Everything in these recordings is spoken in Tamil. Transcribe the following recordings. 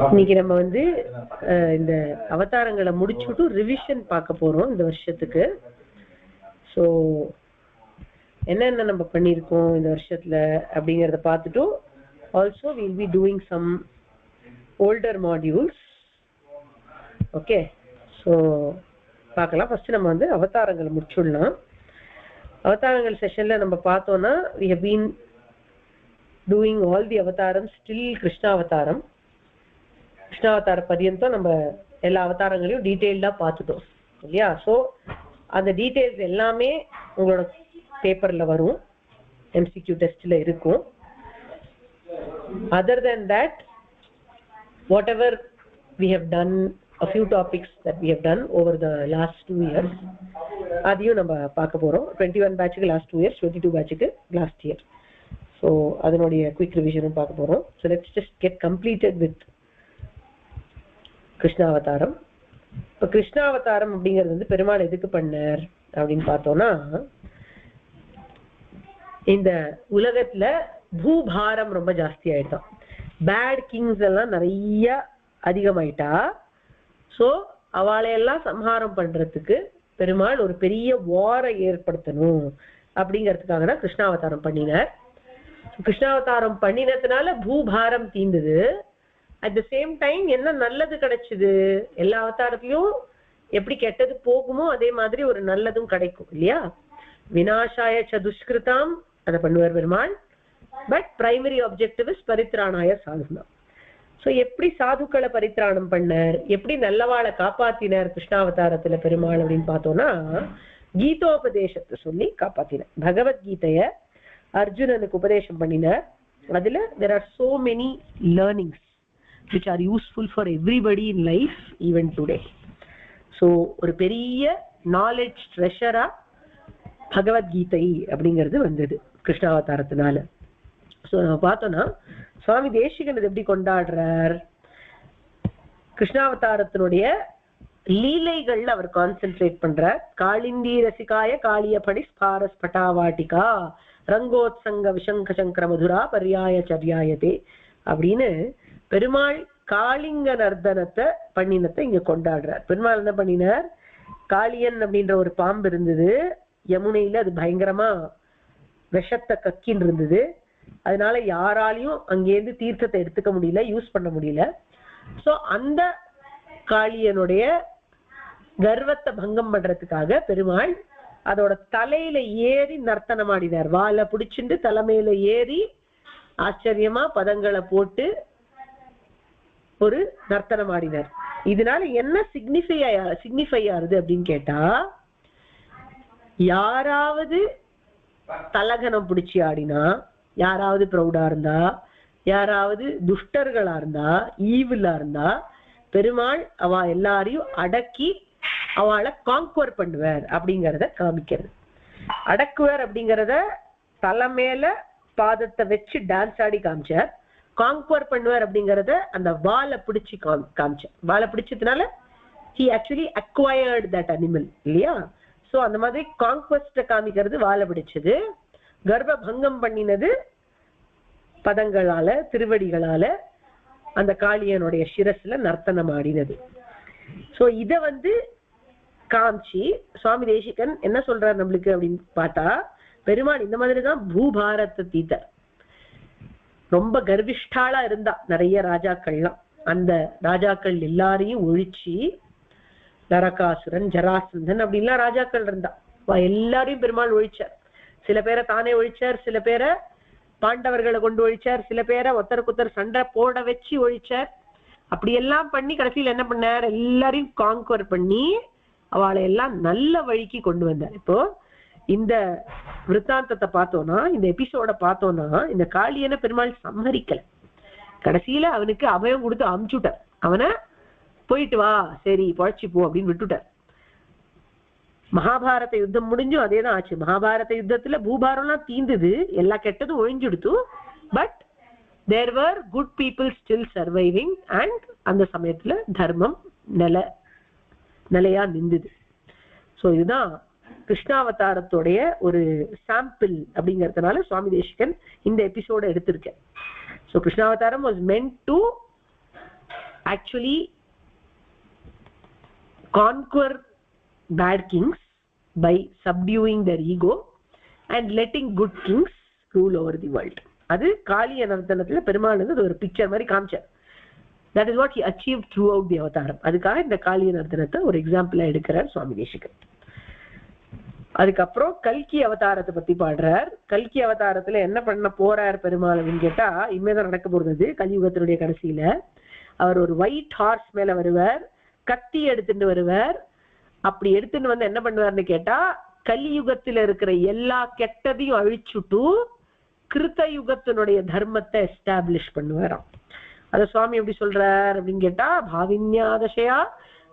இன்னைக்கு நம்ம வந்து இந்த அவதாரங்களை முடிச்சுட்டு ரிவிஷன் பார்க்க போறோம் இந்த வருஷத்துக்கு. ஸோ என்னென்ன நம்ம பண்ணியிருக்கோம் இந்த வருஷத்துல அப்படிங்கிறத பார்த்துட்டும் also will be doing some older modules. Okay, so பார்க்கலாம். ஃபர்ஸ்ட் நம்ம வந்து அவதாரங்களை முடிச்சுடலாம். அவதாரங்கள் செஷன்ல நம்ம பார்த்தோம்னா we have been doing all the avatarams till கிருஷ்ணாவதாரம். கிருஷ்ணாவதார பர்யந்தம் நம்ம எல்லா அவதாரங்களையும் டீட்டெயில்டா பார்த்துட்டோம் இல்லையா? ஸோ அந்த டீட்டெயில்ஸ் எல்லாமே உங்களோட பேப்பர்ல வரும், எம்சிக்யூ டெஸ்ட்ல இருக்கும். Other than that, whatever we have done, a few topics that we have done over the last 2 years, அதையும் நம்ம பார்க்க போறோம். 21 பேட்சுக்கு லாஸ்ட் 2 years, 22 பேட்சுக்கு லாஸ்ட் இயர். ஸோ அதனுடைய குயிக் ரிவிஷனும் பார்க்க போறோம். So let's just get completed with கிருஷ்ணாவதாரம். இப்போ கிருஷ்ணாவதாரம் அப்படிங்கிறது வந்து பெருமாள் எதுக்கு பண்ணார் அப்படின்னு பார்த்தோம்னா, இந்த உலகத்துல பூபாரம் ரொம்ப ஜாஸ்தி ஆயிட்டான். பேட் கிங்ஸ் எல்லாம் நிறைய அதிகமாயிட்டா. ஸோ அவளையெல்லாம் சம்ஹாரம் பண்றதுக்கு பெருமாள் ஒரு பெரிய வாரை ஏற்படுத்தணும் அப்படிங்கிறதுக்காக தான் கிருஷ்ணாவதாரம் பண்ணினார். கிருஷ்ணாவதாரம் பண்ணினதுனால பூபாரம் தீர்ந்தது. அட் த சேம் டைம் என்ன நல்லது கிடைச்சது? எல்லா அவதாரத்திலையும் எப்படி கெட்டது போகுமோ அதே மாதிரி ஒரு நல்லதும் கிடைக்கும் இல்லையா? விநாசாய சதுஷ்கிருதாம் அதை பண்ணுவார் Perumal. But primary objective is பரித்ராணாய சாதுனா. ஸோ எப்படி சாதுக்களை பரித்ராணம் பண்ணார், எப்படி நல்லவாளை காப்பாத்தினார் கிருஷ்ணாவதாரத்துல பெருமாள் அப்படின்னு பார்த்தோம்னா, கீதோபதேசத்தை சொல்லி காப்பாத்தினார். பகவத்கீதைய அர்ஜுனனுக்கு உபதேசம் பண்ணினார். அதுல there are so many learnings which are useful for everybody in life even today. So ஒரு பெரிய நாலேஜ் ட்ரெஷரா பகவத்கீதை அப்படிங்கிறது வந்தது கிருஷ்ணாவதாரத்தினால. ஸோ நம்ம பார்த்தோம்னா சுவாமி தேசிகன் எப்படி கொண்டாடுறார், கிருஷ்ணாவதாரத்தினுடைய லீலைகள்ல அவர் கான்சென்ட்ரேட் பண்றார். காளிந்தி ரசிகாய காளிய படி ஸ்பாரஸ் பட்டாவாட்டிகா ரங்கோத்சங்க விஷங்க சங்கர மதுரா பர்யாய சர்யாயதே அப்படின்னு பெருமாள் காளிங்க நர்தனத்தை பண்ணினத்தை இங்க கொண்டாடுறார். பெருமாள் என்ன பண்ணினார், காளியன் அப்படின்ற ஒரு பாம்பு இருந்தது யமுனையில, அது பயங்கரமா விஷத்தை கக்கின்னு இருந்தது. அதனால யாராலையும் அங்கேருந்து தீர்த்தத்தை எடுத்துக்க முடியல, யூஸ் பண்ண முடியல. சோ அந்த காளியனுடைய கர்வத்தை பங்கம் பண்றதுக்காக பெருமாள் அதோட தலையில ஏறி நர்த்தனம் ஆடினார். வாழை பிடிச்சிட்டு தலைமையில ஏறி ஆச்சரியமா பதங்களை போட்டு ஒரு நர்த்தனம் ஆடினார். இதனால என்ன சிக்னிஃபை ஆகுது அப்படின்னு கேட்டா, யாராவது தலகனம் பிடிச்சி ஆடினா, யாராவது ப்ரௌடா இருந்தா, யாராவது துஷ்டர்களா இருந்தா, ஈவிலா இருந்தா, பெருமாள் அவ எல்லாரையும் அடக்கி அவளை கான்குவர் பண்ணுவார் அப்படிங்கறத காமிக்கிறது. அடக்குவார் அப்படிங்கறத தலைமையில பாதத்தை வச்சு டான்ஸ் ஆடி காமிச்சார். கான்குவர் பண்ணுவார் அப்படிங்கறத அந்த வாழை பிடிச்சு காமிச்சார். வாழை பிடிச்சதுனால he actually acquired that animal இல்லையா? சோ அந்த மாதிரி கான்குவஸ்ட காமிக்கிறது வாழை பிடிச்சது. கர்ப்ப பங்கம் பண்ணினது பதங்களால திருவடிகளால அந்த காளியனுடைய சிரஸ்ல நர்த்தனம் ஆடினது. சோ இத வந்து காமிச்சு சுவாமி தேசிகன் என்ன சொல்றாரு நம்மளுக்கு அப்படின்னு பார்த்தா, பெருமாள் இந்த மாதிரிதான் பூபாரத்தை தீத்தார். ரொம்ப கர்விஷ்டாலா இருந்தா நிறைய ராஜாக்கள்லாம், அந்த ராஜாக்கள் எல்லாரையும் ஒழிச்சு, நரகாசுரன் ஜராசந்தன் அப்படின்லாம் ராஜாக்கள் இருந்தா எல்லாரையும் பெருமாள் ஒழிச்சார். சில பேரை தானே ஒழிச்சார், சில பேரை பாண்டவர்களை கொண்டு ஒழிச்சார், சில பேரை ஒருத்தருக்குத்தர் சண்டை போட வச்சு ஒழிச்சார். அப்படி எல்லாம் பண்ணி கடைசியில் என்ன பண்ணார், எல்லாரையும் கான்குவர் பண்ணி அவளை எல்லாம் நல்ல வழிக்கு கொண்டு வந்தார். இப்போ இந்த விருத்தாந்தத்தை பார்த்தோம்னா, இந்த எபிசோட பார்த்தோம்னா, இந்த காளியனை பெருமாள் சம்மரிக்கல. கடைசியில அவனுக்கு அபயம் கொடுத்து அமுச்சுட்டார். அவனை போயிட்டு வா, சரி பொழைச்சி போ அப்படின்னு விட்டுட்டார். மகாபாரத யுத்தம் முடிஞ்சும் அதேதான் ஆச்சு. மகாபாரத யுத்தத்துல பூபாரம்லாம் தீர்ந்தது, எல்லா கெட்டதும் ஒழிஞ்சுடுத்து. But there were good people still surviving and அந்த சமயத்துல தர்மம் நிலையா நின்றுது. ஸோ இதுதான் கிருஷ்ணாவதாரத்துடைய ஒரு சாம்பிள் அப்படிங்கிறதுனால சுவாமி தேசிகன் இந்த எபிசோட எடுத்திருக்கேன். ஸோ கிருஷ்ணாவதாரம் was meant to actually conquer bad kings by subduing their ego and letting good kings rule over the world. அது காளிய நர்த்தனத்துல பெருமாள் வந்து ஒரு பிக்சர் மாதிரி காமிச்சார். that is what he achieved throughout the அவதாரம். அதுக்காக இந்த காளிய நர்த்தனத்தை ஒரு எக்ஸாம்பிளா எடுக்கிறார் சுவாமி தேசிகன். அதுக்கப்புறம் கல்கி அவதாரத்தை பத்தி பாடுறார். கல்கி அவதாரத்துல என்ன பண்ண போறார் பெருமாள் அப்படின்னு கேட்டா, இனிமேதான் நடக்க போறது கலியுகத்தினுடைய கடைசியில. அவர் ஒரு ஒயிட் ஹார்ஸ் மேல வருவார், கத்தி எடுத்துட்டு வருவார். அப்படி எடுத்துட்டு வந்து என்ன பண்ணுவார்னு கேட்டா, கலியுகத்துல இருக்கிற எல்லா கெட்டதையும் அழிச்சுட்டு கிருத்த யுகத்தினுடைய தர்மத்தை எஸ்டாப்ளிஷ் பண்ணுவாராம். அத சுவாமி எப்படி சொல்றார் அப்படின்னு கேட்டா, பாவின்யாதசயா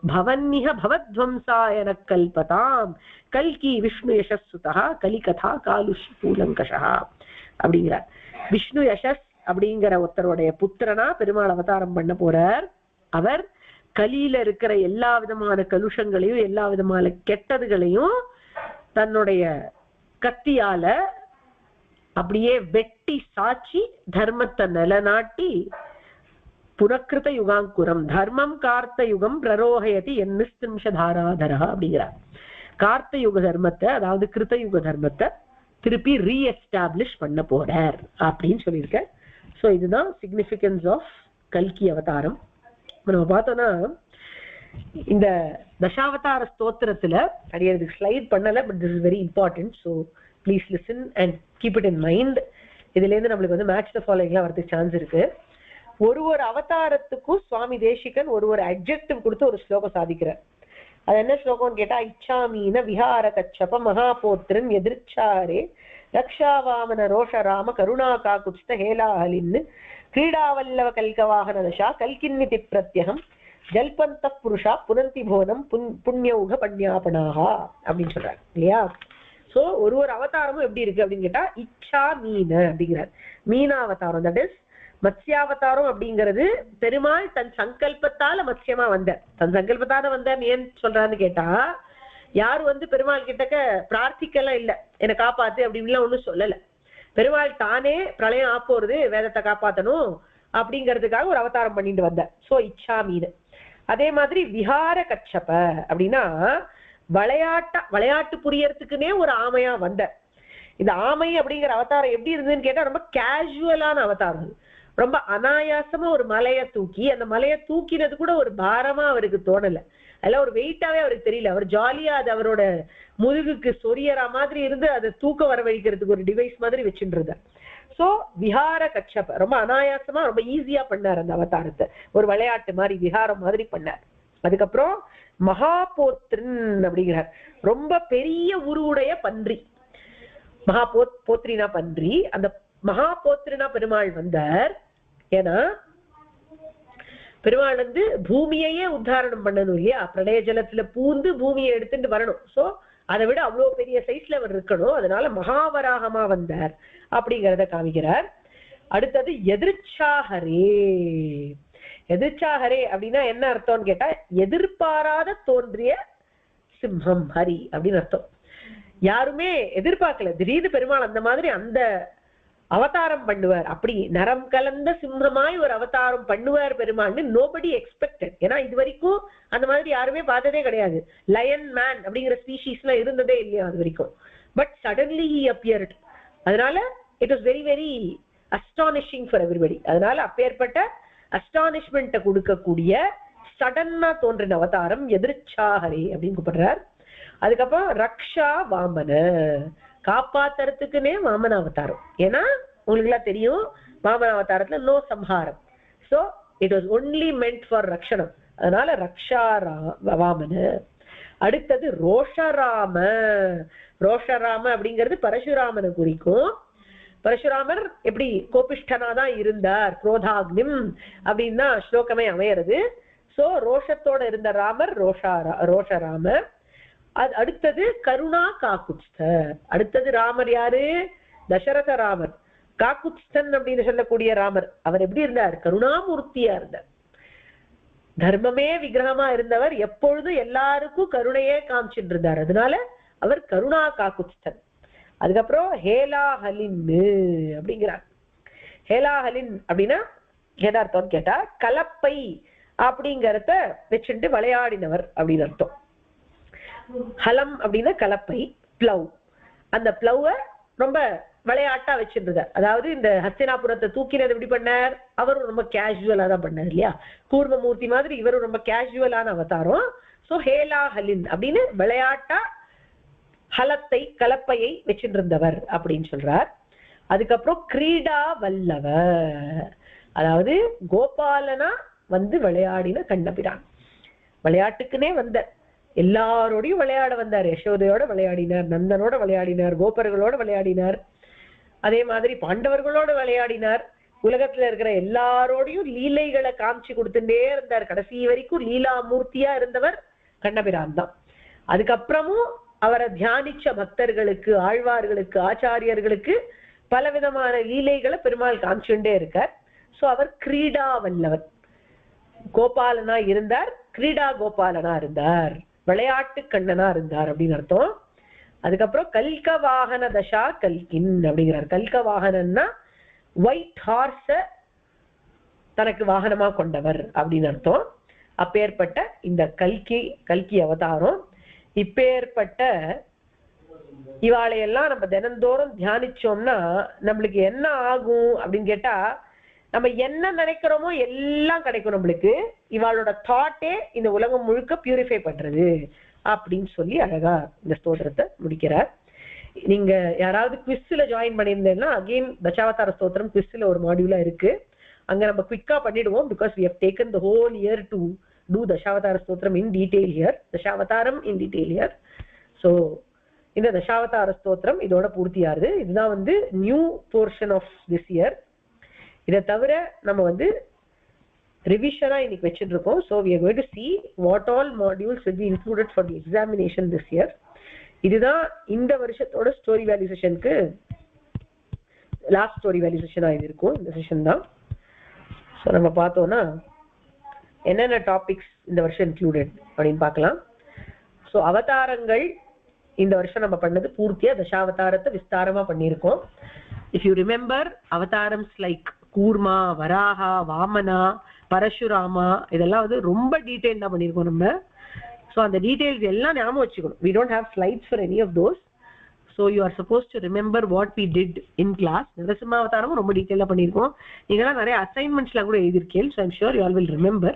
பவன்னிஹ பவத்வம்சாய கல்பதாம் கல்கி விஷ்ணு யசஸ்சுதா கலிகதா காலுஷ் பூலங்கஷா அப்படிங்கிறார். விஷ்ணு யசஸ் அப்படிங்கிற ஒருத்தருடைய புத்திரனா பெருமாள் அவதாரம் பண்ண போறார். அவர் கலியில இருக்கிற எல்லா விதமான கலுஷங்களையும் எல்லா விதமான கெட்டதுகளையும் தன்னுடைய கத்தியால அப்படியே வெட்டி சாட்சி தர்மத்தை நிலநாட்டி புனக்கிருத யுகாங்குரம் தர்மம் கார்த்த யுகம் பிரரோகயதி என்னிஸ்திம்ஷதாராதரா அப்படிங்கிறார். கார்த்த யுக தர்மத்தை, அதாவது கிருத்த யுக தர்மத்தை திருப்பி ரீஎஸ்டாப்ளிஷ் பண்ண போறார் அப்படின்னு சொல்லியிருக்க. ஸோ இதுதான் சிக்னிஃபிகன்ஸ் ஆஃப் கல்கி அவதாரம். நம்ம பார்த்தோம்னா இந்த தசாவதார ஸ்தோத்திரத்துல அது ஸ்லைட் பண்ணல, but this is very important. So please listen and keep it in mind. இதுல இருந்து நம்மளுக்கு வந்து மேட்ச் த ஃபாலோயிங்லாம் வரதுக்கு சான்ஸ் இருக்கு. ஒரு அவதாரத்துக்கும் சுவாமி தேசிகன் ஒரு அட்ஜெக்டிவ் கொடுத்து ஒரு ஸ்லோகம் சாதிக்கிறார். அது என்ன ஸ்லோகம்னு கேட்டா, இச்சாமீன விஹார கச்சப மகாபோத்திரன் எதிர்ச்சாரே ரக்ஷாவாமன ரோஷராம கருணா காகுஸ்த ஹேலாஹலின்னு கிரீடாவல்லவ கல்கவாகன தசா கல்கின்னிதி பிரத்யகம் ஜல்பந்த புருஷா புனந்தி போனம் புண்ணியௌக பண்யாபனாகா அப்படின்னு சொல்றாரு இல்லையா. சோ ஒரு அவதாரமும் எப்படி இருக்கு அப்படின்னு கேட்டா, இச்சா மீன அப்படிங்கிறார். மீனாவதாரம், தட் இஸ் மத்ஸ்யாவதாரம் அப்படிங்கிறது பெருமாள் தன் சங்கல்பத்தால மத்ஸ்யமா வந்தார். தன் சங்கல்பத்தால வந்தார். ஏன் சொல்றான்னு கேட்டா, யாரும் வந்து பெருமாள் கிட்டக்க பிரார்த்திக்கலாம் இல்ல, என்னை காப்பாத்து அப்படின்லாம் ஒண்ணும் சொல்லல. பெருமாள் தானே பிரளயம் ஆப்போறது, வேதத்தை காப்பாத்தணும் அப்படிங்கிறதுக்காக ஒரு அவதாரம் பண்ணிட்டு வந்தார். சோ இச்சா மீன். அதே மாதிரி விஹார கச்சப அப்படின்னா விளையாட்டு புரியறதுக்குன்னே ஒரு ஆமையா வந்தார். இந்த ஆமை அப்படிங்கிற அவதாரம் எப்படி இருந்ததுன்னு கேட்டா, ரொம்ப கேஷுவலான அவதாரம். ரொம்ப அனாயாசமா ஒரு மலையை தூக்கி, அந்த மலையை தூக்கினது கூட ஒரு பாரமா அவருக்கு தோணல. அதெல்லாம் ஒரு வெயிட்டாவே அவருக்கு தெரியல. அவர் ஜாலியா அது அவரோட முதுகுக்கு சொரியற மாதிரி இருந்து அதை தூக்க வரவழைக்கிறதுக்கு ஒரு டிவைஸ் மாதிரி வச்சுருந்தார். சோ விஹார கச்சப ரொம்ப அனாயாசமா ரொம்ப ஈஸியா பண்ணார் அந்த அவதாரத்தை. ஒரு விளையாட்டு மாதிரி விஹாரம் மாதிரி பண்ணார். அதுக்கப்புறம் மகாபோத்ரன் அப்படிங்கிறார். ரொம்ப பெரிய உருவுடைய பன்றி, போத்ரினா பன்றி. அந்த மகாபோத்ரனா பெருமாள் வந்தார். ஏன்னா பெருமாள் வந்து பூமியையே உத்தாரணம் பண்ணணும் இல்லையா, பிரளய ஜலத்துல பூந்து பூமியை எடுத்துட்டு வரணும். சோ அதை விட அவ்வளவு பெரிய சைஸ்ல அவர் இருக்கணும். அதனால மகாவராகமா வந்தார் அப்படிங்கிறத காமிக்கிறார். அடுத்தது எதிர்ச்சாஹரே. எதிர்ச்சாஹரே அப்படின்னா என்ன அர்த்தம்னு கேட்டா, எதிர்பாராத தோன்றிய சிம்மம் ஹரி அப்படின்னு அர்த்தம். யாருமே எதிர்பார்க்கல, திடீர்னு பெருமாள் அந்த மாதிரி அந்த அவதாரம் பண்ணுவார். அப்படி நரம் கலந்த சிம்மமாய் ஒரு அவதாரம் பண்ணுவார் பெருமாள்னு நோபடி எக்ஸ்பெக்டட். ஏன்னா இது வரைக்கும் அந்த மாதிரி யாருமே பார்த்ததே கிடையாது. லயன் மேன் அப்படிங்கிற ஸ்பீஷீஸ்லாம் இருந்ததே இல்லையா அது வரைக்கும். But suddenly he appeared. அதனால it was very very astonishing for everybody. அதனால அப்பேற்பட்ட அஸ்டானிஷ்மெண்ட்டை கொடுக்கக்கூடிய சடன்னா தோன்றின அவதாரம் எதிர்ச்சாஹரே அப்படின்னு கூப்பிடுறார். அதுக்கப்புறம் ரக்ஷா வாமன, காப்பாத்துறதுக்குன்னே வாமன அவதாரம். ஏன்னா உங்களுக்கு எல்லாம் தெரியும், வாமன அவதாரத்துல நோ சம்ஹாரம். So it was only meant for ரக்ஷணம். அதனால ரக்ஷா வாமன. அடுத்தது ரோஷராம. ரோஷராம அப்படிங்கிறது பரசுராமனை குறிக்கும். பரசுராமர் எப்படி கோபிஷ்டனாதான் இருந்தார், குரோதாக்னிம் அப்படின்னு தான் ஸ்லோகமே அமையிறது. சோ ரோஷத்தோட இருந்த ராமர் ரோஷராமர். அடுத்தது கருணா காக்குத்ஸ்த. அடுத்தது ராமர் யாரு? தசரத ராமர். காக்குத்ஸ்தன் அப்படின்னு சொல்லக்கூடிய ராமர் அவர் எப்படி இருந்தார்? கருணாமூர்த்தியா இருந்தார். தர்மமே விக்கிரகமா இருந்தவர், எப்பொழுதும் எல்லாருக்கும் கருணையே காமிச்சுட்டு இருந்தார். அதனால அவர் கருணா காக்குத்ஸ்தன். அதுக்கப்புறம் ஹேலாஹலின் அப்படிங்கிறார். ஹேலாஹலின் அப்படின்னா என்ன அர்த்தம்னு கேட்டா, கலப்பை அப்படிங்கறத வச்சுட்டு விளையாடினவர் அப்படின்னு அர்த்தம். ஹலம் அப்படின்னா கலப்பை, பிளவ். அந்த பிளவ ரொம்ப விளையாட்டா வச்சிருந்தார். அதாவது இந்த ஹஸ்தினாபுரத்தை தூக்கினது எப்படி பண்ணார், அவரும் ரொம்ப கேஷுவலா தான் பண்ணார் இல்லையா. கூர்மமூர்த்தி மாதிரி இவரும் ரொம்ப கேஷுவலான அவதாரம். சோ ஹேலா ஹலின் அப்படின்னு விளையாட்டா ஹலத்தை கலப்பையை வச்சுட்டு இருந்தவர் அப்படின்னு சொல்றார். அதுக்கப்புறம் கிரீடா வல்லவர், அதாவது கோபாலனா வந்து விளையாடின கண்ணபிரான். விளையாட்டுக்குன்னே வந்த எல்லாரோடையும் விளையாட வந்தார். யசோதையோட விளையாடினார், நந்தனோட விளையாடினார், கோபர்களோட விளையாடினார், அதே மாதிரி பாண்டவர்களோட விளையாடினார். உலகத்துல இருக்கிற எல்லாரோடையும் லீலைகளை காமிச்சு கொடுத்துட்டே இருந்தார். கடைசி வரைக்கும் லீலா மூர்த்தியா இருந்தவர் கண்ணபிரான் தான். அதுக்கப்புறமும் அவரை தியானிச்ச பக்தர்களுக்கு, ஆழ்வார்களுக்கு, ஆச்சாரியர்களுக்கு பலவிதமான லீலைகளை பெருமாள் காமிச்சுட்டே இருக்கார். சோ அவர் கிரீடா வல்லவர், கோபாலனா இருந்தார், கிரீடா கோபாலனா இருந்தார், விளையாட்டு கண்ணனா இருந்தார் அப்படின்னு அர்த்தம். அதுக்கப்புறம் கல்க வாகன தசா கல்கின் அப்படிங்கிறார். கல்க வாகனம்னா ஒயிட் ஹார்ஸ தனக்கு வாகனமா கொண்டவர் அப்படின்னு அர்த்தம். அப்பேற்பட்ட இந்த கல்கி அவதாரம், இப்பேற்பட்ட இவாளையெல்லாம் நம்ம தினந்தோறும் தியானிச்சோம்னா நம்மளுக்கு என்ன ஆகும் அப்படின்னு கேட்டா, நம்ம என்ன நினைக்கிறோமோ எல்லாம் கிடைக்கும் நம்மளுக்கு. இவாளோட தாட்டே இந்த உலகம் முழுக்க பியூரிஃபை பண்றது அப்படின்னு சொல்லி அழகா இந்த ஸ்தோத்திரத்தை முடிக்கிறார். நீங்க யாராவது குவிஸ்ல ஜாயின் பண்ணியிருந்தேன்னா அகெயின் தசாவதார ஸ்தோத்திரம் குவிஸ்ல ஒரு மாடியூலா இருக்கு. அங்க நம்ம குவிக்கா பண்ணிடுவோம். Because we have taken the whole year to do தசாவதார ஸ்தோத்திரம் in detail here. Dasavatharam in detail here. So இந்த தசாவதார ஸ்தோத்திரம் இதோட பூர்த்தியாருது. இதுதான் வந்து new portion of this year. இதை தவிர நம்ம வந்து ரிவிஷனா இன்னைக்கு வச்சுட்டு இருக்கோம். So we are going to see what all modules will be included for the examination this year. இதுதான் இந்த வருஷத்தோட ஸ்டோரி வேல்யூ செஷனுக்கு லாஸ்ட் ஸ்டோரி வேல்யூ செஷனா இது இருக்கும். இந்த செஷன் தான். ஸோ நம்ம பார்த்தோம்னா என்னென்ன டாபிக்ஸ் இந்த வருஷம் இன்க்ளூடட் அப்படின்னு பார்க்கலாம். ஸோ அவதாரங்கள் இந்த வருஷம் நம்ம பண்ணது பூர்த்தியா தசாவதாரத்தை விஸ்தாரமா பண்ணியிருக்கோம். இஃப் யூ ரிமெம்பர் அவதாரம்ஸ் லைக் கூர்மா, வராகா, வாமனா, பரசுராமா, இதெல்லாம் வந்து ரொம்ப டீடைல்டா பண்ணியிருக்கோம் நம்ம. ஸோ அந்த டீடைல்ஸ் எல்லாம் ஞாபகம் வச்சுக்கணும். we don't have slides for any of those, so you are supposed to remember what we did in class. Narasimha அவதாரமும் ரொம்ப டீடைலா பண்ணியிருக்கோம். நீங்களாம் நிறைய அசைன்மெண்ட்ஸ்லாம் கூட எழுதியிருக்கேன். so I'm sure you all will remember.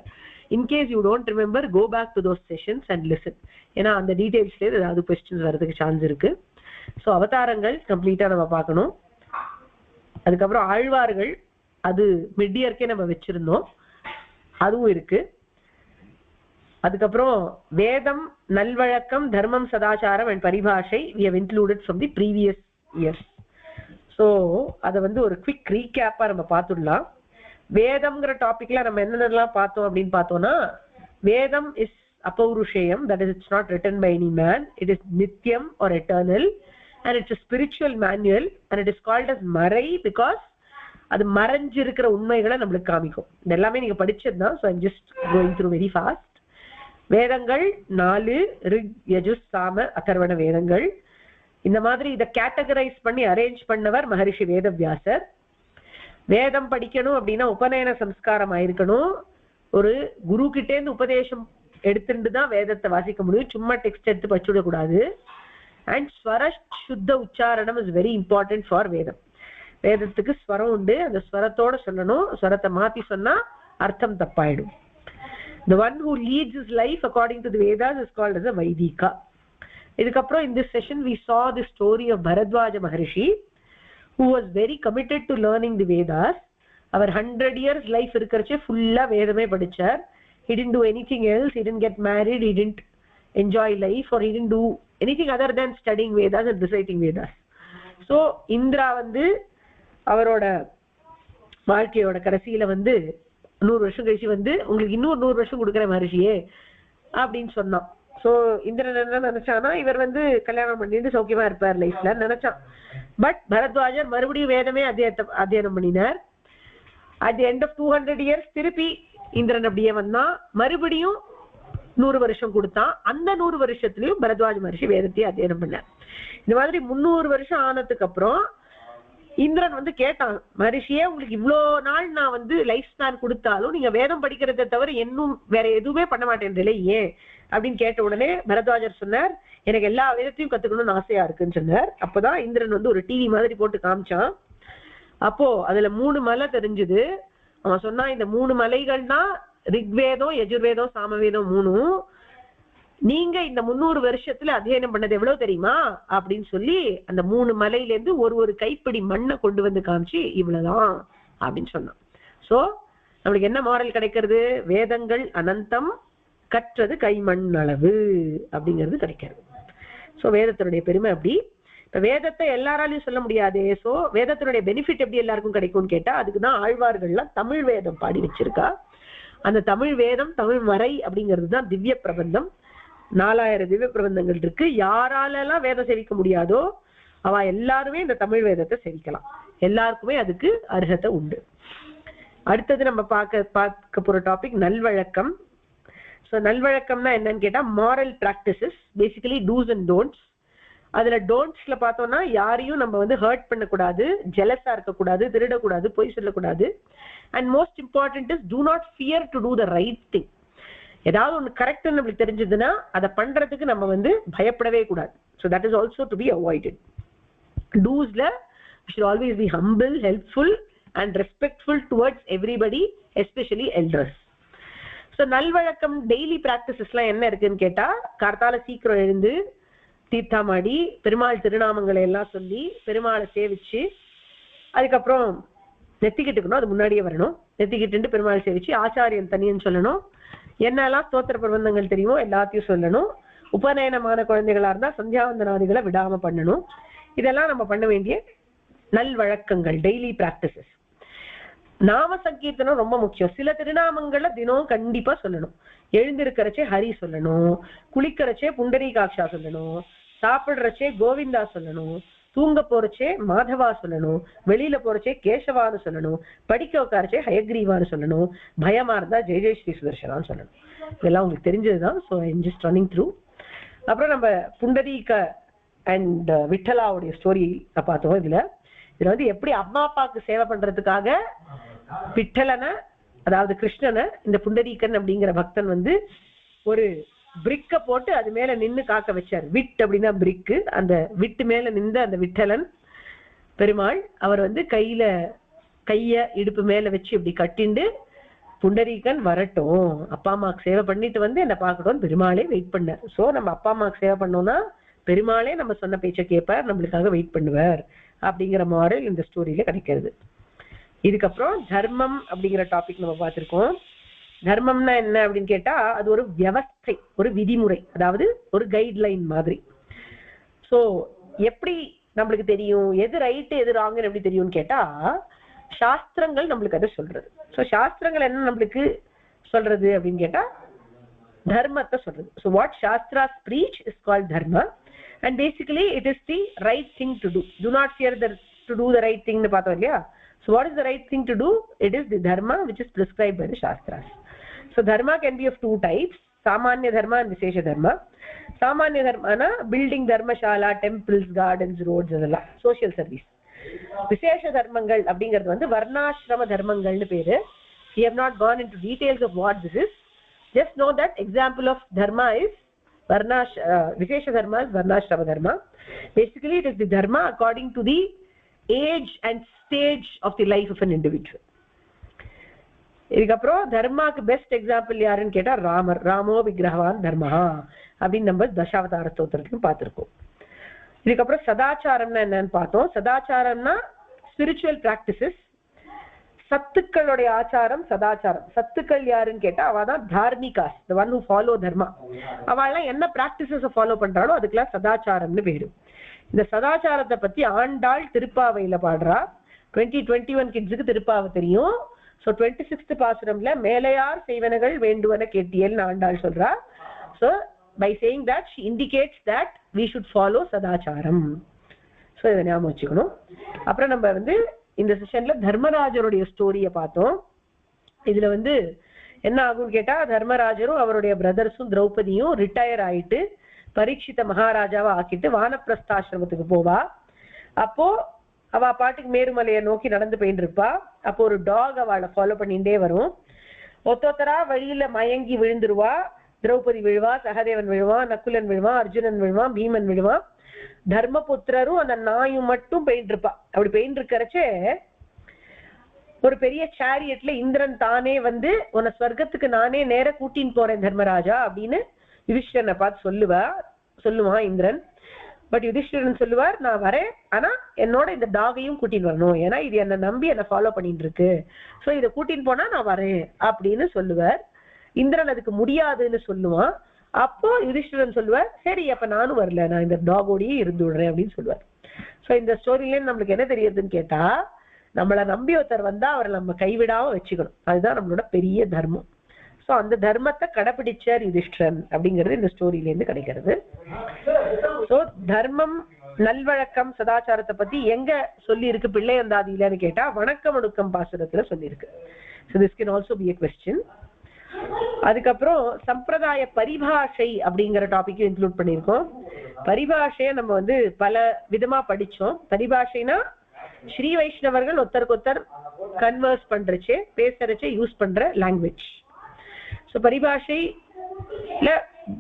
in case you don't remember, go back to those sessions and listen. ஏன்னா அந்த டீடைல்ஸ்ல ஏதாவது கொஸ்டின்ஸ் வரதுக்கு சான்ஸ் இருக்கு. ஸோ அவதாரங்கள் கம்ப்ளீட்டா நம்ம பார்க்கணும். அதுக்கப்புறம் ஆழ்வார்கள் அது மிட் இயர்க்கே நம்ம வச்சிருந்தோம், அதுவும் இருக்கு. அதுக்கப்புறம் வேதம், நல்வழக்கம், தர்மம், சதாச்சாரம் அண்ட் பரிபாஷை we have included from the previous years. So அதை வந்து ஒரு குவிக் ரீகேப்பா நம்ம பார்த்துடலாம். வேதம்ங்கிற டாபிக்ல நம்ம என்னென்னலாம் பார்த்தோம் அப்படின்னு பார்த்தோம்னா, வேதம் is apaurushayam, that is it's not written by any man, it is nityam or eternal, and it's a spiritual manual, and it is called as marai because அது மறைஞ்சு இருக்கிற உண்மைகளை நம்மளுக்கு காமிக்கும். இது எல்லாமே நீங்க படிச்சதுதான். so I'm just going through very fast. வேதங்கள் 4, ரிக், யஜுஸ், சாம, அதர்வண வேதங்கள். இந்த மாதிரி இதை கேட்டகரைஸ் பண்ணி அரேஞ்ச் பண்ணவர் மகரிஷி வேதவியாசர். வேதம் படிக்கணும் அப்படின்னா உபநயன சம்ஸ்காரம் ஆயிருக்கணும். ஒரு குரு கிட்டே இருந்து உபதேசம் எடுத்துட்டு தான் வேதத்தை வாசிக்க முடியும். சும்மா டெக்ஸ்ட் எடுத்து படிச்சுடக்கூடாது. அண்ட் ஸ்வர சுத்த உச்சாரணம் இஸ் வெரி இம்பார்ட்டன்ட் ஃபார் வேதம். வேதத்துக்கு ஸ்வரம் உண்டு, அந்த ஸ்வரத்தோட சொல்லணும். ஸ்வரத்தை மாத்தி சொன்னா அர்த்தம் தப்பாயிடும். The one who leads his life according to the Vedas is called as a Vaidika. இதுக்கப்புறம் in this session we saw the story of Bharadwaja Maharishi, who was very committed to learning the Vedas. Our 100 years life இருக்கிறச்சே ஃபுல்லா வேதமே படிச்சார். He didn't do anything else. He didn't get married. He didn't enjoy life, or he didn't do anything other than studying Vedas and reciting Vedas. So Indira வந்து அவரோட வாழ்க்கையோட கடைசியில வந்து 100 வருஷம் கழிச்சு வந்து உங்களுக்கு இன்னும் 100 வருஷம் கொடுக்குற மகரிஷியே அப்படின்னு சொன்னான். சோ இந்திரன் என்ன நினைச்சானா, இவர் வந்து கல்யாணம் பண்ணிட்டு சௌக்கியமா இருப்பார் லைஃப்ல நினைச்சான். பட் பரத்வாஜர் மறுபடியும் வேதமே அத்தியனம் பண்ணினார். At the end of 200 years திருப்பி இந்திரன் அப்படியே வந்தான். மறுபடியும் 100 வருஷம் கொடுத்தான். அந்த 100 வருஷத்துலயும் பரத்வாஜ மகரிஷி வேதத்தையே அத்தியனம் பண்ணார். இந்த மாதிரி 300 வருஷம் ஆனதுக்கு அப்புறம் இந்திரன் வந்து கேட்டான், மகரிஷியே உங்களுக்கு இவ்வளோ நாள் நான் வந்து லைஃப் ஸ்பேன் கொடுத்தாலும் நீங்க வேதம் படிக்கிறத தவிர இன்னும் வேற எதுவுமே பண்ண மாட்டேன்றீங்களே ஏன் அப்படின்னு கேட்ட உடனே பரத்வாஜர் சொன்னார், எனக்கு எல்லா வேதத்தையும் கத்துக்கணும்னு ஆசையா இருக்குன்னு சொன்னார். அப்பதான் இந்திரன் வந்து ஒரு டிவி மாதிரி போட்டு காமிச்சான். அப்போ அதுல 3 மலை தெரிஞ்சுது. அவன் சொன்னா இந்த 3 மலைகள்னா ரிக்வேதம், யஜுர்வேதம், சாமவேதம் 3. நீங்க இந்த 300 வருஷத்துல அத்தியனம் பண்ணது எவ்வளவு தெரியுமா அப்படின்னு சொல்லி அந்த 3 மலையில இருந்து ஒரு கைப்பிடி மண்ணை கொண்டு வந்து காமிச்சு இவ்வளவுதான் அப்படின்னு சொன்னான். சோ நம்மளுக்கு என்ன மாரல் கிடைக்கிறது? வேதங்கள் அனந்தம், கற்றது கைமண் அளவு அப்படிங்கிறது கிடைக்கிறது. சோ வேதத்தினுடைய பெருமை அப்படி. இப்ப வேதத்தை எல்லாராலையும் சொல்ல முடியாது. சோ வேதத்தினுடைய பெனிஃபிட் எப்படி எல்லாருக்கும் கிடைக்கும்னு கேட்டா, அதுக்குதான் ஆழ்வார்கள்லாம் தமிழ் வேதம் பாடி வச்சிருக்கா. அந்த தமிழ் வேதம், தமிழ் மறை அப்படிங்கிறது தான் திவ்ய பிரபந்தம். 4000 திவ்ய பிரபந்தங்கள் இருக்கு. யாராலெல்லாம் வேதம் சேவிக்க முடியாதோ அவ எல்லாருமே இந்த தமிழ் வேதத்தை சேவிக்கலாம். எல்லாருக்குமே அதுக்கு அர்ஹத்தை உண்டு. அடுத்தது நம்ம பார்க்க போற டாபிக் நல்வழக்கம். ஸோ நல்வழக்கம்னா என்னன்னு கேட்டா, moral practices, basically do's and don'ts. அதுல டோன்ட்ஸ்ல பார்த்தோம்னா யாரையும் நம்ம வந்து ஹர்ட் பண்ணக்கூடாது, ஜெலஸா இருக்கக்கூடாது, திருடக்கூடாது, பொய் சொல்லக்கூடாது. And most important is do not fear to do the right thing. ஏதாவது ஒன்று கரெக்ட்னு நம்மளுக்கு தெரிஞ்சதுன்னா அதை பண்றதுக்கு நம்ம வந்து பயப்படவே கூடாது. So that is also to be avoided. டூஸ்ல should always be humble, helpful and respectful towards everybody, especially elders. So நல்வழக்கம் டெய்லி ப்ராக்டிசஸ்லாம் என்ன இருக்குன்னு கேட்டா, கார்த்தால சீக்கிரம் எழுந்து தீர்த்தாமாடி பெருமாள் திருநாமங்களை எல்லாம் சொல்லி பெருமாளை சேவிச்சு, அதுக்கப்புறம் நெத்திக்கிட்டுக்கணும், அது முன்னாடியே வரணும். நெத்திக்கிட்டு பெருமாளை சேவிச்சு ஆச்சாரியன் தனியன்னு சொல்லணும். என்னெல்லாம் ஸ்தோத்திர பிரபந்தங்கள் தெரியுமோ எல்லாத்தையும் சொல்லணும். உபநயனமான குழந்தைகளா இருந்தா சந்தியாவந்தனாதிகளை விடாம பண்ணணும். இதெல்லாம் நம்ம பண்ண வேண்டிய நல்வழக்கங்கள், டெய்லி பிராக்டிசஸ். நாம சங்கீர்த்தனம் ரொம்ப முக்கியம். சில திருநாமங்களை தினம் கண்டிப்பா சொல்லணும். எழுந்திருக்கிறச்சே ஹரி சொல்லணும், குளிக்கிறச்சே புண்டரீகாட்சா சொல்லணும், சாப்பிடுறச்சே கோவிந்தா சொல்லணும், தூங்க போறச்சே மாதவா சொல்லணும், வெளியில போறச்சே கேசவான்னு சொல்லணும், படிக்க உட்காரச்சே ஹயக்ரீவான்னு சொல்லணும், பயமா இருந்தா ஜெய ஜெய ஸ்ரீ சுதர்ஷனான்னு சொல்லணும். இதெல்லாம் உங்களுக்கு தெரிஞ்சதுதான். So I am just running through. அப்புறம் நம்ம புண்டரீக அண்ட் விட்டலாவுடைய ஸ்டோரி பார்த்தோம். இதுல வந்து எப்படி அம்மா அப்பாவுக்கு சேவை பண்றதுக்காக விட்டலனை, அதாவது கிருஷ்ணனை, இந்த புண்டரீகன் அப்படிங்கிற பக்தன் வந்து ஒரு பிரிக்க போட்டு அது மேல நின்று காக்க வச்சார். விட் அப்படின்னா பிரிக்கு. அந்த விட்டு மேல நின்ற அந்த விட்டலன் பெருமாள் அவர் வந்து கைய இடுப்பு மேல வச்சு இப்படி கட்டிண்டு, புண்டரீகன் வரட்டும், அப்பா அம்மாவுக்கு சேவை பண்ணிட்டு வந்து என்ன பார்க்கட்டும் பெருமாளே வெயிட் பண்ணார். ஸோ நம்ம அப்பா அம்மாவுக்கு சேவை பண்ணோம்னா பெருமாளே நம்ம சொன்ன பேச்சை கேட்பார், நம்மளுக்காக வெயிட் பண்ணுவார் அப்படிங்கிற மாரல் இந்த ஸ்டோரியில கிடைக்கிறது. இதுக்கப்புறம் தர்மம் அப்படிங்கிற டாபிக் நம்ம பார்த்திருக்கோம். தர்மம்னா என்ன அப்படின்னு கேட்டா, அது ஒரு வியவஸ்தை, ஒரு விதிமுறை, அதாவது ஒரு கைட்லைன் மாதிரி. சோ எப்படி நம்மளுக்கு தெரியும் எது ரைட்டு எது ராங்குன்னு எப்படி தெரியும்னு கேட்டா, சாஸ்திரங்கள் நம்மளுக்கு அதை சொல்றது. ஸோ சாஸ்திரங்கள் என்ன நம்மளுக்கு சொல்றது அப்படின்னு கேட்டா, தர்மத்தை சொல்றது. So what shastras preach is called dharma, and basically it is the right thing to do. Do not fear to do the right thing னு பார்த்தோம் இல்லையா. So what is the right thing to do? It is the dharma which is prescribed by the shastras. So dharma can be of 2 types, samanya dharma and vishesha dharma. Samanya dharma na building dharmashala, temples, gardens, roads, adella social service. Vishesha dharmangal அப்படிங்கிறது வந்து வர்ணாசிரம தர்மங்கள்னு பேரு. We have not gone into details of what this is. Just know that example of dharma is vishesha dharma is varnashrama dharma. Basically it is the dharma according to the age and stage of the life of an individual. இதுக்கப்புறம் தர்மாக்கு பெஸ்ட் எக்ஸாம்பிள் யாருன்னு கேட்டா ராமர். ராமோ விக்கிரகவான் தர்மா அப்படின்னு நம்ம தசாவதார ஸ்தோத்திரத்திலும் பார்த்திருக்கோம். இதுக்கப்புறம் சதாச்சாரம்னா என்னன்னு பார்த்தோம். சதாச்சாரம்னா ஸ்பிரிச்சுவல் பிராக்டிசஸ், சத்துக்களுடைய ஆச்சாரம் சதாச்சாரம். சத்துக்கள் யாருன்னு கேட்டா அவதான் தார்மிகாஸ், the one who follow dharma. அவெல்லாம் என்ன பிராக்டிசஸ் ஃபாலோ பண்றாளோ அதுக்கெல்லாம் சதாச்சாரம்னு பேரு. இந்த சதாச்சாரத்தை பத்தி ஆண்டாள் திருப்பாவையில பாடுறா. 2021 கிட்ஸுக்கு திருப்பாவை தெரியும். ஸோ 26th பாசுரம்ல மேலையார் செய்வனகள் வேண்டுவன கேட்டியல்னு ஆண்டாள் சொல்றா. So by saying that she indicates that we should follow சதாச்சாரம். ஸோ இதை ஞாபகம் வச்சுக்கணும். அப்புறம் நம்ம வந்து இந்த செஷன்ல தர்மராஜருடைய ஸ்டோரியை பார்த்தோம். இதுல வந்து என்ன ஆகும்னு கேட்டா, தர்மராஜரும் அவருடைய பிரதர்ஸும் திரௌபதியும் ரிட்டையர் ஆயிட்டு பரீட்சித மகாராஜாவை ஆக்கிட்டு வானப்பிரஸ்தாசிரமத்துக்கு போவா. அப்போ அவ பாட்டுக்கு மேருமலையை நோக்கி நடந்து போயிட்டு இருப்பா. அப்போ ஒரு டாக் அவளை ஃபாலோ பண்ணிட்டே வரும். ஒத்தொத்தரா வழியில மயங்கி விழுந்துருவா. திரௌபதி விழுவா, சகதேவன் விழுவான், நக்குலன் விழுவான், அர்ஜுனன் விழுவான், பீமன் விழுவான். தர்மபுத்திரரும் அந்த நாயும் மட்டும் பெயிண்ட் இருப்பா. அப்படி பெயிண்ட் இருக்கிறச்சே ஒரு பெரிய சேரியட்ல இந்திரன் தானே வந்து உன்னை ஸ்வர்க்கத்துக்கு நானே நேர கூட்டின்னு போறேன் தர்மராஜா அப்படின்னு யுதிஷ்டரனை பார்த்து சொல்லுவான் இந்திரன். பட் யுதிஷ்டரன் சொல்லுவார், நான் வரேன், ஆனா என்னோட இந்த டாகையும் கூட்டின்னு வரணும், ஏன்னா இது என்னை நம்பி என்னை ஃபாலோ பண்ணிட்டு இருக்கு, சோ இதை கூட்டின்னு போனா நான் வரேன் அப்படின்னு சொல்லுவார். இந்திரன் அதுக்கு முடியாதுன்னு சொல்லுவான். அப்போ யுதிஷ்டரன் சொல்லுவார், சரி அப்ப நானும் வரல, நான் இந்த டாகோடையே இருந்து விடுறேன் அப்படின்னு சொல்லுவார். சோ இந்த ஸ்டோரியில நம்மளுக்கு என்ன தெரியுதுன்னு கேட்டா, நம்மளை நம்பி ஒருத்தர் வந்தா அவரை நம்ம கைவிடாம வச்சுக்கணும். அதுதான் நம்மளோட பெரிய தர்மம். சோ அந்த தர்மத்தை கடைபிடிச்சார் யுதிஷ்டரன் அப்படிங்கிறது இந்த ஸ்டோரியில இருந்து கிடைக்கிறது. சோ தர்மம், நல்வழக்கம், சதாச்சாரத்தை பத்தி எங்க சொல்லி இருக்கு பிள்ளையந்தாதியிலன்னு கேட்டா வணக்கம் ஒடுக்கம் பாசுரத்துல சொல்லி இருக்கு. So this can also be a question. அதுக்கப்புறம் சம்பிரதாய பரிபாஷை அப்படிங்கிற டாபிக்கும் இன்க்ளூட் பண்ணியிருக்கோம். பரிபாஷைய நம்ம வந்து பல விதமா படிச்சோம். பரிபாஷைனா ஸ்ரீ வைஷ்ணவர்கள் ஒருத்தருக்கு ஒருத்தர் கன்வர்ஸ் பண்றச்சே பேசுறச்சே யூஸ் பண்ற லாங்குவேஜ். ஸோ பரிபாஷைல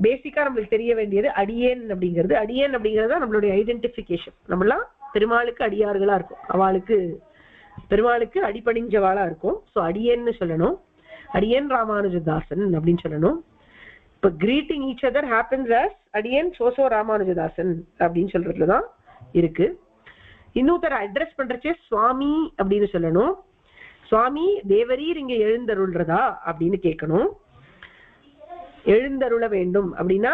பேசிக்கா நம்மளுக்கு தெரிய வேண்டியது அடியேன் அப்படிங்கிறது. அடியேன் அப்படிங்கிறது நம்மளுடைய ஐடென்டிபிகேஷன். நம்மளாம் பெருமாளுக்கு அடியார்களா இருக்கும், அவளுக்கு பெருமாளுக்கு அடிபணிஞ்சவாளா இருக்கும். ஸோ அடியேன்னு சொல்லணும், அடியேன் ராமானுஜதாசன் அப்படின்னு சொல்லணும். இப்போ greeting each other happens as அடியேன் சோசோ ராமானுஜதாசன் அப்படின்னு சொல்றதுலதான் இருக்கு. இன்னொருத்தரை அட்ரஸ் பண்றச்சே சுவாமி அப்படின்னு சொல்லணும். சுவாமி தேவரீர் இங்க எழுந்தருள்றதா அப்படின்னு கேட்கணும். எழுந்தருள வேண்டும் அப்படின்னா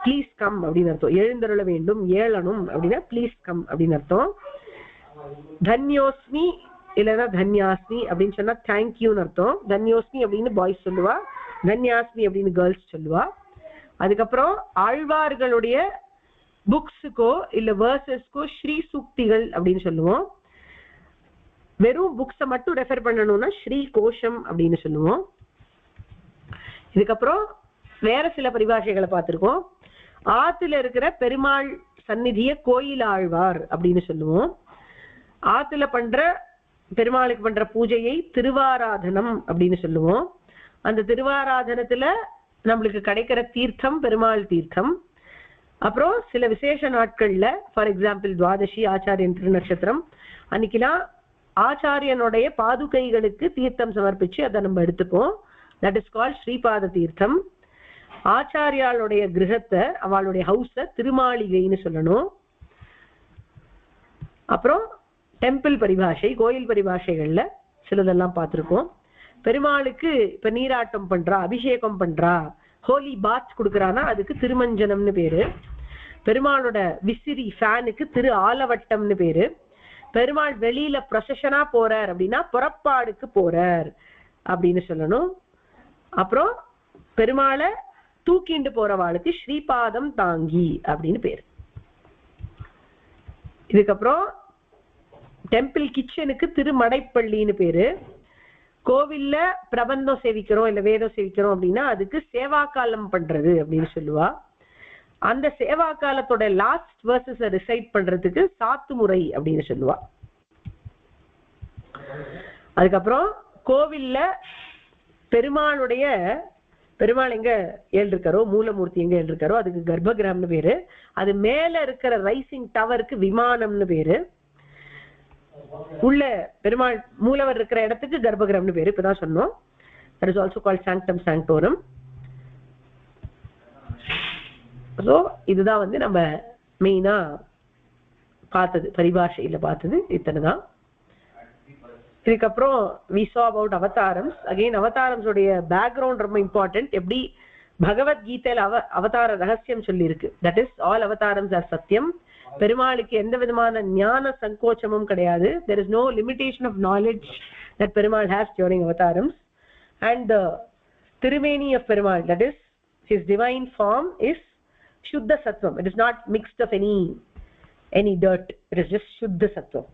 ப்ளீஸ் கம் அப்படின்னு அர்த்தம். எழுந்தருள வேண்டும், ஏளனும் அப்படின்னா ப்ளீஸ் கம் அப்படின்னு அர்த்தம். தன்யோஸ்மி இல்லைன்னா தன்யாஸ்மி அப்படின்னு சொன்னா தேங்க்யூன்னு அர்த்தம். தன்யோஸ்மி அப்படின்னு பாய்ஸ் சொல்லுவா, தன்யாஸ்மி அப்படின்னு கேர்ள்ஸ் சொல்லுவா. அதுக்கப்புறம் ஆழ்வார்களுடைய புக்ஸுக்கோ இல்ல வேர்சஸ்க்கோ ஸ்ரீ சூக்திகள் அப்படின்னு சொல்லுவோம். வெறும் புக்ஸை மட்டும் ரெஃபர் பண்ணணும்னா ஸ்ரீ கோஷம் அப்படின்னு சொல்லுவோம். இதுக்கப்புறம் வேற சில பரிபாஷைகளை பார்த்திருக்கோம். ஆத்துல இருக்கிற பெருமாள் சந்நிதிய கோயில் ஆழ்வார் அப்படின்னு சொல்லுவோம். ஆத்துல பண்ற பெருமாளுக்கு பண்ற பூஜையை திருவாராதனம் அப்படின்னு சொல்லுவோம். அந்த திருவாராதனத்துல நம்மளுக்கு கிடைக்கிற தீர்த்தம் பெருமாள் தீர்த்தம். அப்புறம் சில விசேஷ நாட்கள்ல, ஃபார் எக்ஸாம்பிள் துவாதசி, ஆச்சாரியன் திருநட்சத்திரம் அன்னைக்கெல்லாம் ஆச்சாரியனுடைய பாதுகைகளுக்கு தீர்த்தம் சமர்ப்பிச்சு அதை நம்ம எடுத்துப்போம். தட் இஸ் கால்ட் ஸ்ரீபாத தீர்த்தம். ஆச்சாரியாளுடைய கிரகத்தை, அவளுடைய ஹவுஸ திருமாளிகைன்னு சொல்லணும். அப்புறம் டெம்பிள் பரிபாஷை, கோயில் பரிபாஷைகள்ல சிலதெல்லாம் பார்த்திருக்கோம். பெருமாளுக்கு இப்ப நீராட்டம் பண்றா, அபிஷேகம் பண்றா, ஹோலி பாத் கொடுக்கறானா அதுக்கு திருமஞ்சனம்னு பேரு. பெருமாளோட விசிறி ஃபேனுக்கு திரு ஆலவட்டம்னு பேரு. பெருமாள் வெளியில ப்ரொசஷனா போறார் அப்படின்னா புறப்பாடுக்கு போறார் அப்படின்னு சொல்லணும். அப்புறம் பெருமாளை தூக்கிண்டு போறவாளுக்கு ஸ்ரீபாதம் தாங்கி அப்படின்னு பேரு. இதுக்கப்புறம் டெம்பிள் கிச்சனுக்கு திருமடைப்பள்ளின்னு பேரு. கோவில்ல பிரபந்தம் சேவிக்கிறோம் இல்ல வேதம் சேவிக்கிறோம் அப்படின்னா அதுக்கு சேவா காலம் பண்றது அப்படின்னு சொல்லுவா. அந்த சேவா காலத்தோட லாஸ்ட் வேர்சஸ் ரிசைட் பண்றதுக்கு சாத்து முறை அப்படின்னு சொல்லுவா. அதுக்கப்புறம் கோவில்ல பெருமாள் எங்க எழுந்திருக்காரோ, மூலமூர்த்தி எங்க எழுந்திருக்காரோ அதுக்கு கர்ப்பகிரகம்னு பேரு. அது மேல இருக்கிற ரைசிங் டவருக்கு விமானம்னு பேரு. உள்ள பெருமாள் மூலவர் இருக்கிற இடத்துக்கு கர்ப்பகிரகம்னு பேரு. இப்பதான் சொன்னோம். that is also called sanctum sanctorum. So இதுதான் வந்து நம்ம மெயினா பார்த்தது, பரிபாஷையில பார்த்தது இத்தனைதான். இதுக்கப்புறம் we saw about avatharams. again avatharams உடைய பேக்ரவுண்ட் ரொம்ப இம்பார்ட்டன்ட். எப்படி பகவத்கீதையில அவதார ரகசியம் சொல்லி இருக்கு. that is all avatharams are satyam. பெருமாளுக்கு எந்த விதமான ஞான சங்கோச்சமும் கிடையாது. there is no limitation of knowledge that Perumal has during avatharams. and the Tirumeni of Perumal, that is his divine form, is Shuddha Sattvam. It is not mixed of any dirt. It is just Shuddha Sattvam.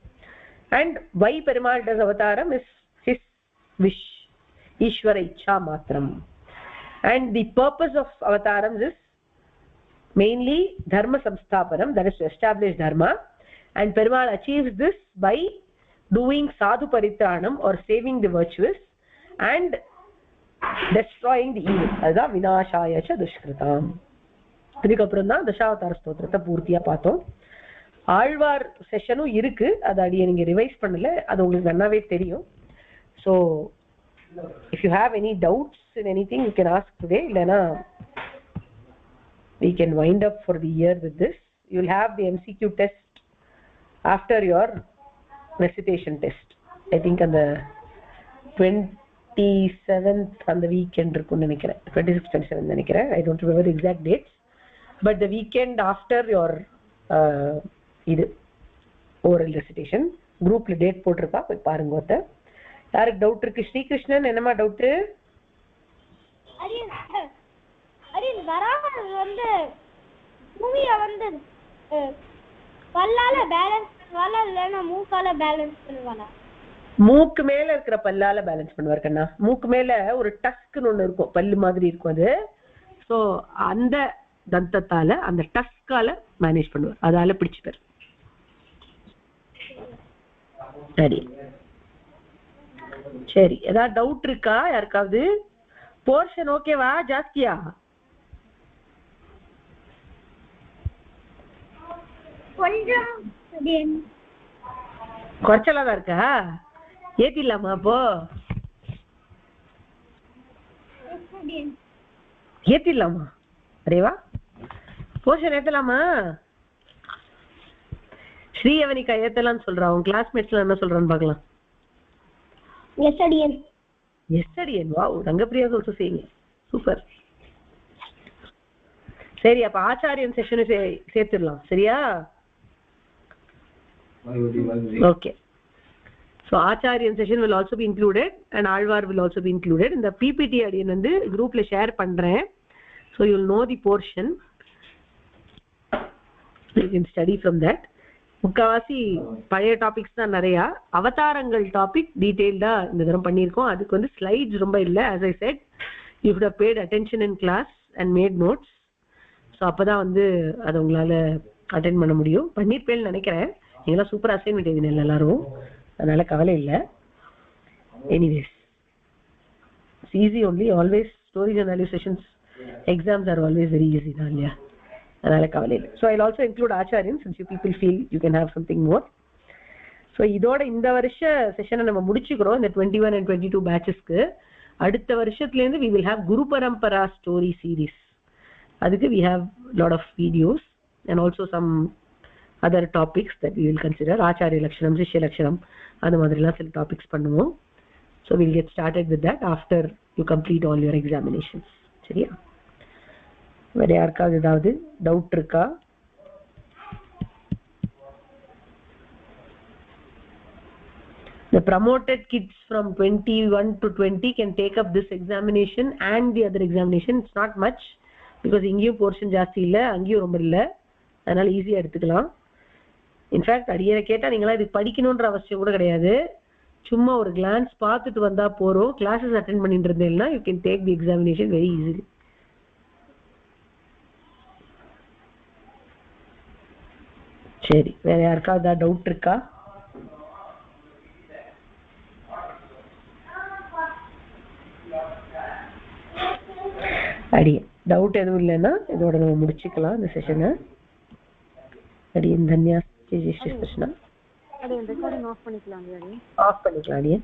And why Perumal does avataram is his wish, Ishvara Ichha Matram. And the purpose of avatarams is mainly dharma samsthapanam, that is to establish dharma, and Perumal achieves this by doing sadhu paritranam or saving the virtuous and destroying the evil. Adha vinashaya cha dushkritam. இதுக்கு அப்புறம் தான் தசாவதார ஸ்தோத்திரத்தை பூர்த்தியா பார்த்தோம். ஆழ்வார் செஷனும் இருக்கு, அதை அடியே நீங்க ரிவைஸ் பண்ணல, அது உங்களுக்கு நல்லாவே தெரியும். So if you have any doubts in anything you can ask today, இல்லைனா we can wind up for the year with this. You will have the MCQ test after your recitation test. I think on the 27th on the weekend இருக்கும்னு நினைக்கிறேன், 26 27 நினைக்கிறேன். I don't remember the exact dates, but the weekend after your இது oral recitation groupல டேட் போட்டிருப்பா, போய் பாருங்க. ஒருத்தர் யாருக்கு டவுட் இருக்கு? ஸ்ரீகிருஷ்ணன், என்னமா டவுட்? மூக்கு மேல இருக்கிற பல்லால பேலன்ஸ் பண்ணுவார் கண்ணா. மூக்கு மேல ஒரு டஸ்க்னு ஒண்ணு இருக்கும், பல்லு மாதிரி இருக்கும் அது. சோ அந்த தந்தத்தால, அந்த டஸ்கால மேனேஜ் பண்ணுவார், அதால பிடிச்சுப்பார். சரி சரி, ஏதாவது டவுட் இருக்கா யாருக்காவது? போர்ஷன் ஓகேவா? ஜாஸ்தியா? குறைச்சலா தான் இருக்கா? ஏத்திடலாமா அப்போ? ஏத்திடலாமா? அரேவா, போர்ஷன் ஏத்தலாமா? ஸ்ரீயவனிகா ஏத்தலாம்னு சொல்றா. உன் கிளாஸ்மேட்ஸ்ல என்ன சொல்றான்னு பாக்கலாம். Yesterday, wow, Rangapriya is also saying it. Super. சரி, அப்ப ஆச்சாரியன் செஷன் சேர்த்துடலாம், சரியா? Okay. So ஆச்சாரியன் session will also be included and Alvar will also be included. இந்த PPT அடியன் வந்து குரூப்ல ஷேர் பண்றேன். So you will know the portion. You can study from that. முக்காவாசி பழைய டாபிக்ஸ் தான் நிறையா. அவதாரங்கள் டாபிக் டீட்டெயில்டா இந்த தரம் பண்ணியிருக்கோம். அதுக்கு வந்து ஸ்லைட்ஸ் ரொம்ப இல்லை. as I said, you should have paid attention in class and made notes. So அப்போதான் வந்து அதை உங்களால் அட்டென்ட் பண்ண முடியும். பண்ணியிருப்பேன்னு நினைக்கிறேன். நீங்களாம் சூப்பர் அசைன்மெண்ட் எழுதினேன் எல்லாரும், அதனால கவலை இல்லை. Anyways, it's easy only. Always stories and value sessions exams are always very easy தான் இல்லையா? அதனால கவலை இல்லை. ஸோ ஐல் ஆல்சோ இன்க்ளூட் ஆச்சாரியன் since you people feel you can have something more. So இதோட இந்த வருஷ செஷனை நம்ம முடிச்சுக்கிறோம், இந்த 21 and 22 பேட்சஸ்க்கு. அடுத்த வருஷத்துலேருந்து we will have guru parampara story series. அதுக்கு we have lot of videos and also some other topics that we will consider. ஆச்சாரிய லட்சணம், சிஷ்ய லட்சணம், அந்த மாதிரிலாம் சில டாபிக்ஸ் பண்ணுவோம். So we'll get started with that after you complete all your examinations. சரியா? வேற யாருக்காவது ஏதாவது டவுட் இருக்கா? The promoted kids from 21 to 20 can take up this examination and the other examination. It's not much because இங்கேயும் போர்ஷன் ஜாஸ்தி இல்லை, அங்கேயும் ரொம்ப இல்லை, அதனால ஈஸியாக எடுத்துக்கலாம். இன்ஃபேக்ட் அடியரை கேட்டால் நீங்களாம் இதுக்கு படிக்கணுன்ற அவசியம் கூட கிடையாது. சும்மா ஒரு கிளான்ஸ் பார்த்துட்டு வந்தால் போகிறோம். கிளாஸஸ் அட்டென்ட் பண்ணிட்டு இருந்தேன்னா you can take the examination very easily. சரி, வேற யாருக்காவது டவுட் இருக்கா? அடியே டவுட் எதுவும் இல்லைன்னா இதோட நம்ம முடிச்சுக்கலாம் இந்த செஷனை. அடியன் தன்யா, ஜெய் ஸ்ரீ கிருஷ்ணா. ஆஃப் பண்ணிக்கலாம் அடியே.